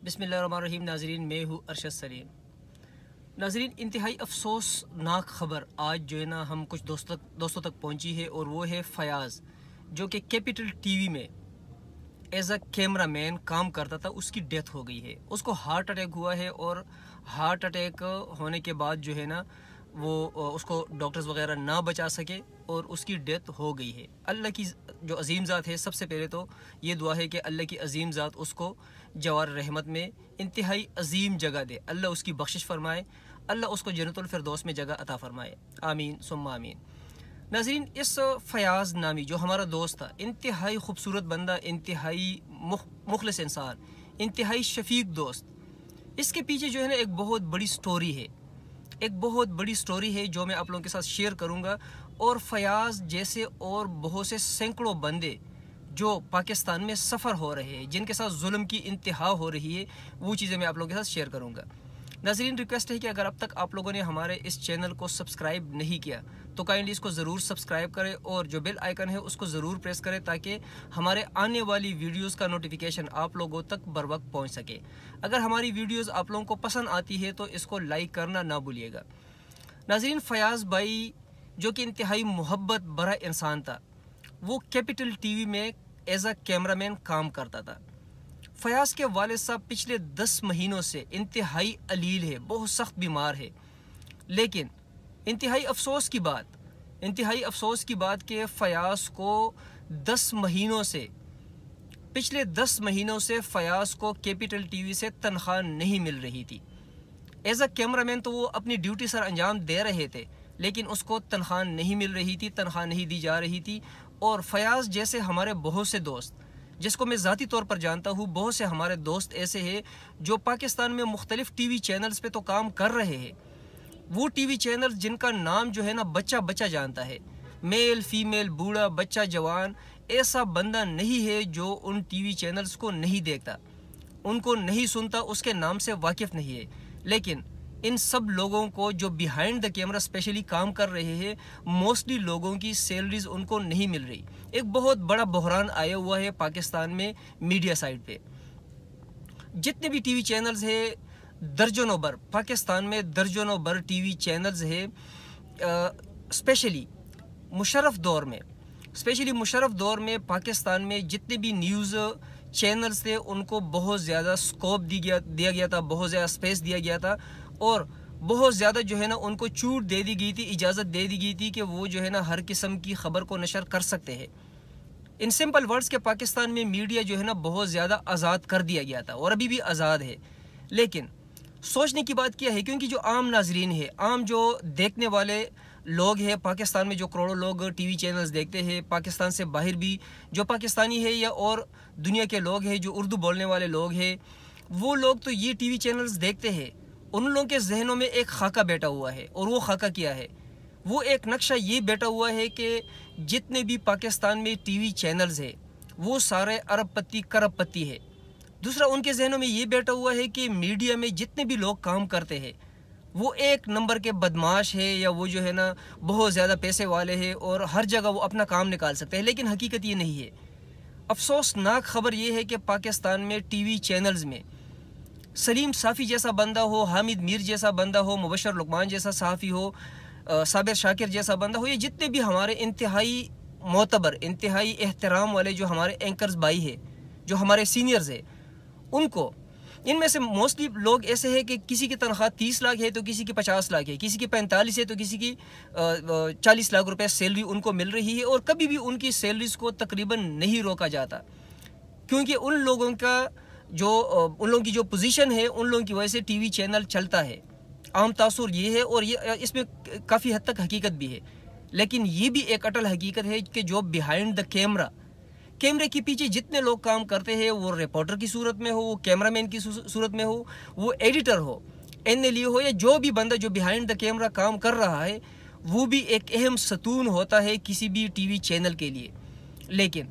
بسم اللہ الرحمن الرحیم۔ ناظرین، میں ہوں ارشد سلیم۔ ناظرین، انتہائی افسوسناک خبر آج جو ہے نا ہم کچھ دوستوں تک پہنچی ہے، اور وہ ہے فیاض، جو کہ کیپٹل ٹی وی میں ایز اے کیمرہ مین کام کرتا تھا۔ اس کی ڈیتھ ہو گئی ہے۔ اس کو ہارٹ اٹیک ہوا ہے، اور ہارٹ اٹیک ہونے کے بعد جو ہے نا وہ اس کو ڈاکٹرز وغیرہ نہ بچا سکے، اور اس کی ڈیتھ ہو گئی ہے۔ اللہ کی جو عظیم ذات ہے، سب سے پہلے تو یہ دعا ہے کہ اللہ کی عظیم ذات اس کو جوار رحمت میں انتہائی عظیم جگہ دے، اللہ اس کی بخشش فرمائے، اللہ اس کو جنت الفردوس میں جگہ عطا فرمائے، آمین ثم آمین۔ ناظرین، اس فیاض نامی جو ہمارا دوست تھا، انتہائی خوبصورت بندہ، انتہائی مخلص انسان، انتہائی شفیق دوست، اس کے پیچھے جو ہے نا ایک بہت بڑی سٹوری ہے، ایک بہت بڑی سٹوری ہے جو میں آپ لوگوں کے ساتھ شیئر کروں گا۔ اور فیاض جیسے اور بہت سے سینکڑوں بندے جو پاکستان میں سفر ہو رہے ہیں، جن کے ساتھ ظلم کی انتہا ہو رہی ہے، وہ چیزیں میں آپ لوگوں کے ساتھ شیئر کروں گا۔ ناظرین، ریکویسٹ ہے کہ اگر اب تک آپ لوگوں نے ہمارے اس چینل کو سبسکرائب نہیں کیا تو کائنڈلی اس کو ضرور سبسکرائب کریں، اور جو بیل آئیکن ہے اس کو ضرور پریس کریں، تاکہ ہمارے آنے والی ویڈیوز کا نوٹیفیکیشن آپ لوگوں تک بر وقت پہنچ سکے۔ اگر ہماری ویڈیوز آپ لوگوں کو پسند آتی ہے تو اس کو لائک کرنا نہ بھولیے گا۔ ناظرین، فیاض بھائی جو کہ انتہائی محبت بھرا انسان تھا، وہ کیپٹل ٹی وی میں ایز اے کیمرہ مین کام کرتا تھا۔ فیاض کے والد صاحب پچھلے 10 مہینوں سے انتہائی علیل ہے، بہت سخت بیمار ہے، لیکن انتہائی افسوس کی بات کہ فیاض کو پچھلے 10 مہینوں سے فیاض کو کیپٹل ٹی وی سے تنخواہ نہیں مل رہی تھی۔ ایز اے کیمرہ مین تو وہ اپنی ڈیوٹی سر انجام دے رہے تھے، لیکن اس کو تنخواہ نہیں مل رہی تھی، تنخواہ نہیں دی جا رہی تھی۔ اور فیاض جیسے ہمارے بہت سے دوست، جس کو میں ذاتی طور پر جانتا ہوں، بہت سے ہمارے دوست ایسے ہیں جو پاکستان میں مختلف ٹی وی چینلز پہ تو کام کر رہے ہیں، وہ ٹی وی چینلز جن کا نام جو ہے نا بچہ جانتا ہے، میل فیمیل، بوڑھا بچہ جوان، ایسا بندہ نہیں ہے جو ان ٹی وی چینلز کو نہیں دیکھتا، ان کو نہیں سنتا، اس کے نام سے واقف نہیں ہے۔ لیکن ان سب لوگوں کو جو بیہائنڈ دا کیمرہ اسپیشلی کام کر رہے ہیں، موسٹلی لوگوں کی سیلریز ان کو نہیں مل رہی۔ ایک بہت بڑا بحران آیا ہوا ہے پاکستان میں میڈیا سائٹ پہ۔ جتنے بھی ٹی وی چینلز ہیں، درجنوں بر پاکستان میں درجنوں بر ٹی وی چینلز ہیں، اسپیشلی مشرف دور میں پاکستان میں جتنے بھی نیوز چینلز تھے، ان کو بہت زیادہ سکوپ دیا گیا تھا، بہت زیادہ سپیس دیا گیا تھا، اور بہت زیادہ جو ہے نا ان کو چھوٹ دے دی گئی تھی، اجازت دے دی گئی تھی کہ وہ جو ہے نا ہر قسم کی خبر کو نشر کر سکتے ہیں۔ ان سمپل ورڈز کے پاکستان میں میڈیا جو ہے نا بہت زیادہ آزاد کر دیا گیا تھا، اور ابھی بھی آزاد ہے۔ لیکن سوچنے کی بات کیا ہے، کیونکہ جو عام ناظرین ہے، عام جو دیکھنے والے لوگ ہیں، پاکستان میں جو کروڑوں لوگ ٹی وی چینلز دیکھتے ہیں، پاکستان سے باہر بھی جو پاکستانی ہے یا اور دنیا کے لوگ ہیں جو اردو بولنے والے لوگ ہیں، وہ لوگ تو یہ ٹی وی چینلز دیکھتے ہیں۔ ان لوگوں کے ذہنوں میں ایک خاکہ بیٹھا ہوا ہے، اور وہ خاکہ کیا ہے؟ وہ ایک نقشہ یہ بیٹھا ہوا ہے کہ جتنے بھی پاکستان میں ٹی وی چینلز ہیں، وہ سارے ارب پتی کرب پتی ہے۔ دوسرا، ان کے ذہنوں میں یہ بیٹھا ہوا ہے کہ میڈیا میں جتنے بھی لوگ کام کرتے ہیں، وہ ایک نمبر کے بدماش ہے، یا وہ جو ہے نا بہت زیادہ پیسے والے ہیں، اور ہر جگہ وہ اپنا کام نکال سکتے ہیں۔ لیکن حقیقت یہ نہیں ہے۔ افسوسناک خبر یہ ہے کہ پاکستان میں ٹی وی چینلز میں سلیم صافی جیسا بندہ ہو، حامد میر جیسا بندہ ہو، مبشر لکمان جیسا صحافی ہو، صابر شاکر جیسا بندہ ہو، یہ جتنے بھی ہمارے انتہائی معتبر، انتہائی احترام والے جو ہمارے اینکرز بھائی ہیں، جو ہمارے سینئرز ہیں، ان میں سے موسٹلی لوگ ایسے ہیں کہ کسی کی تنخواہ 30 لاکھ ہے تو کسی کی 50 لاکھ ہے، کسی کی 45 ہے تو کسی کی 40 لاکھ روپے سیلری ان کو مل رہی ہے، اور کبھی بھی ان کی سیلریز کو تقریباً نہیں روکا جاتا، کیونکہ ان لوگوں کی جو پوزیشن ہے، ان لوگوں کی وجہ سے ٹی وی چینل چلتا ہے۔ عام تاثر یہ ہے، اور اس میں کافی حد تک حقیقت بھی ہے۔ لیکن یہ بھی ایک اٹل حقیقت ہے کہ جو بیہائنڈ دا کیمرے کے پیچھے جتنے لوگ کام کرتے ہیں، وہ رپورٹر کی صورت میں ہو، وہ کیمرہ مین کی صورت میں ہو، وہ ایڈیٹر ہو، NLE ہو، یا جو بھی بندہ جو بیہائنڈ دا کیمرہ کام کر رہا ہے، وہ بھی ایک اہم ستون ہوتا ہے کسی بھی ٹی وی چینل کے لیے۔ لیکن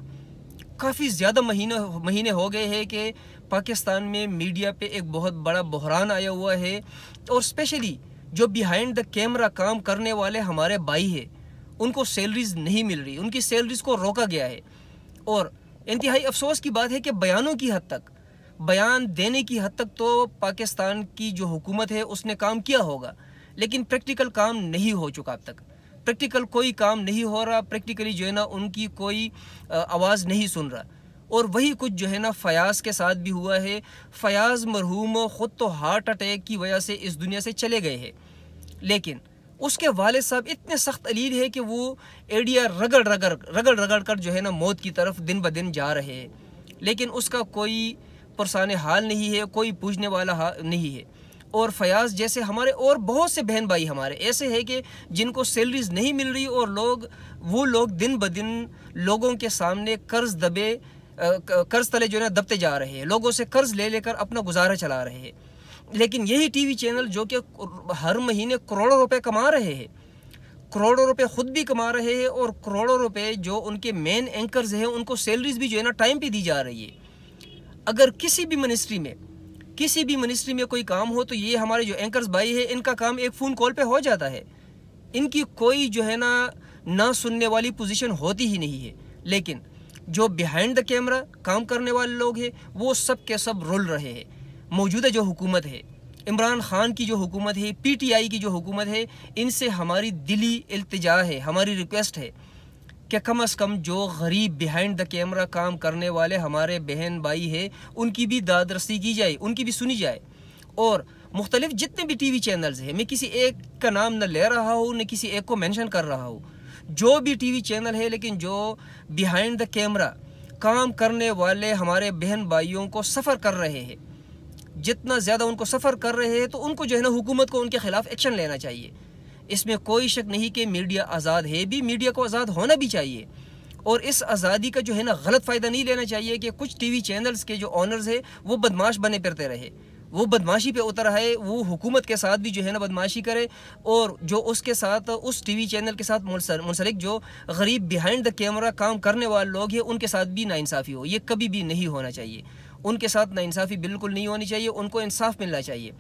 کافی زیادہ مہینے ہو گئے ہیں کہ پاکستان میں میڈیا پہ ایک بہت بڑا بحران آیا ہوا ہے، اور اسپیشلی جو بیہائنڈ دا کیمرہ کام کرنے والے ہمارے بھائی ہیں، ان کو سیلریز نہیں مل رہی، ان کی سیلریز کو روکا گیا ہے۔ اور انتہائی افسوس کی بات ہے کہ بیانوں کی حد تک بیان دینے کی حد تک تو پاکستان کی جو حکومت ہے اس نے کام کیا ہوگا، لیکن پریکٹیکل کام نہیں ہو چکا اب تک. پریکٹیکل کوئی کام نہیں ہو رہا، پریکٹیکلی جو ہے نا ان کی کوئی آواز نہیں سن رہا. اور وہی کچھ جو ہے نا فیاض کے ساتھ بھی ہوا ہے. فیاض مرحوم خود تو ہارٹ اٹیک کی وجہ سے اس دنیا سے چلے گئے ہیں، لیکن اس کے والد صاحب اتنے سخت علیل ہے کہ وہ ایڈیا رگڑ کر جو ہے نا موت کی طرف دن بدن جا رہے ہیں، لیکن اس کا کوئی پرسان حال نہیں ہے، کوئی پوچھنے والا نہیں ہے. اور فیاض جیسے ہمارے اور بہت سے بہن بھائی ہمارے ایسے ہیں کہ جن کو سیلریز نہیں مل رہی، اور وہ لوگ دن بدن لوگوں کے سامنے قرض تلے جو ہے نا دبتے جا رہے ہیں، لوگوں سے قرض لے کر اپنا گزارا چلا رہے ہیں. لیکن یہی ٹی وی چینل جو کہ ہر مہینے کروڑوں روپے کما رہے ہیں، کروڑوں روپے خود بھی کما رہے ہیں، اور کروڑوں روپے جو ان کے مین اینکرز ہیں ان کو سیلریز بھی جو ہے نا ٹائم پہ دی جا رہی ہے. اگر کسی بھی منسٹری میں کوئی کام ہو تو یہ ہمارے جو اینکرز بھائی ہیں ان کا کام ایک فون کال پہ ہو جاتا ہے. ان کی کوئی جو ہے نہ سننے والی پوزیشن ہوتی ہی نہیں ہے. لیکن جو بیہائنڈ دا کیمرہ کام کرنے والے لوگ ہیں وہ سب کے سب رول رہے ہیں. موجودہ جو حکومت ہے، عمران خان کی جو حکومت ہے، پی ٹی آئی کی جو حکومت ہے، ان سے ہماری دلی التجا ہے، ہماری ریکویسٹ ہے کہ کم از کم جو غریب بیہائنڈ دا کیمرہ کام کرنے والے ہمارے بہن بھائی ہیں ان کی بھی داد رسی کی جائے، ان کی بھی سنی جائے. اور مختلف جتنے بھی ٹی وی چینلز ہیں، میں کسی ایک کا نام نہ لے رہا ہوں نہ کسی ایک کو مینشن کر رہا ہوں، جو بھی ٹی وی چینل ہے لیکن جو بیہائنڈ دا کیمرہ کام کرنے والے ہمارے بہن بھائیوں کو سفر کر رہے ہیں، جتنا زیادہ ان کو سفر کر رہے ہیں تو ان کو جو ہے نا حکومت کو ان کے خلاف ایکشن لینا چاہیے. اس میں کوئی شک نہیں کہ میڈیا آزاد ہے بھی، میڈیا کو آزاد ہونا بھی چاہیے، اور اس آزادی کا جو ہے نا غلط فائدہ نہیں لینا چاہیے کہ کچھ ٹی وی چینلز کے جو آنرز ہیں وہ بدماش بنے پھرتے رہے، وہ بدماشی پہ اتر آئے، وہ حکومت کے ساتھ بھی جو ہے نا بدماشی کرے، اور جو اس کے ساتھ اس ٹی وی چینل کے ساتھ منسلک جو غریب بیہائنڈ دا کیمرہ کام کرنے والے لوگ ہیں ان کے ساتھ بھی ناانصافی ہو. یہ کبھی بھی نہیں ہونا چاہیے، ان کے ساتھ ناانصافی بالکل نہیں ہونی چاہیے، ان کو انصاف ملنا چاہیے.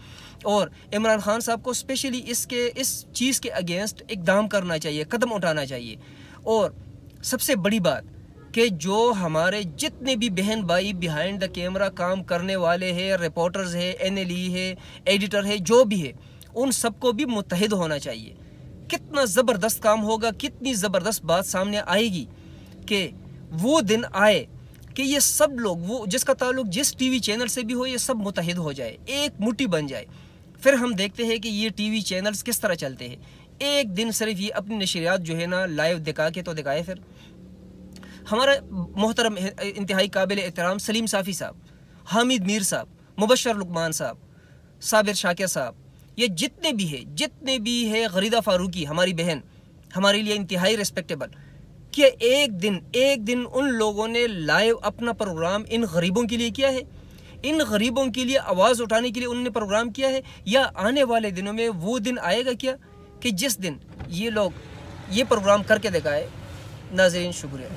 اور عمران خان صاحب کو اسپیشلی اس چیز کے اگینسٹ اقدام کرنا چاہیے، قدم اٹھانا چاہیے. اور سب سے بڑی بات کہ جو ہمارے جتنے بھی بہن بھائی بیہائنڈ دا کیمرہ کام کرنے والے ہیں، رپورٹرز ہیں، این ایل ای ہے، ایڈیٹر ہے، جو بھی ہے، ان سب کو بھی متحد ہونا چاہیے. کتنا زبردست کام ہوگا، کتنی زبردست بات سامنے آئے گی کہ وہ دن آئے کہ یہ سب لوگ، وہ جس کا تعلق جس ٹی وی چینل سے بھی ہو، یہ سب متحد ہو جائے، ایک مٹھی بن جائے. پھر ہم دیکھتے ہیں کہ یہ ٹی وی چینلز کس طرح چلتے ہیں. ایک دن صرف یہ اپنی نشریات جو ہے نا لائیو دکھا کے تو دکھائے. پھر ہمارا محترم انتہائی قابل احترام سلیم صافی صاحب، حامد میر صاحب، مبشر لکمان صاحب، صابر شاکر صاحب، یہ جتنے بھی ہے غریدہ فاروقی ہماری بہن، ہمارے لیے انتہائی ریسپیکٹیبل، کہ ایک دن ان لوگوں نے لائیو اپنا پروگرام ان غریبوں کے لیے کیا ہے، ان غریبوں کے لیے آواز اٹھانے کے لیے انہوں نے پروگرام کیا ہے. یا آنے والے دنوں میں وہ دن آئے گا کیا کہ جس دن یہ لوگ یہ پروگرام کر کے دکھائے. ناظرین شکریہ.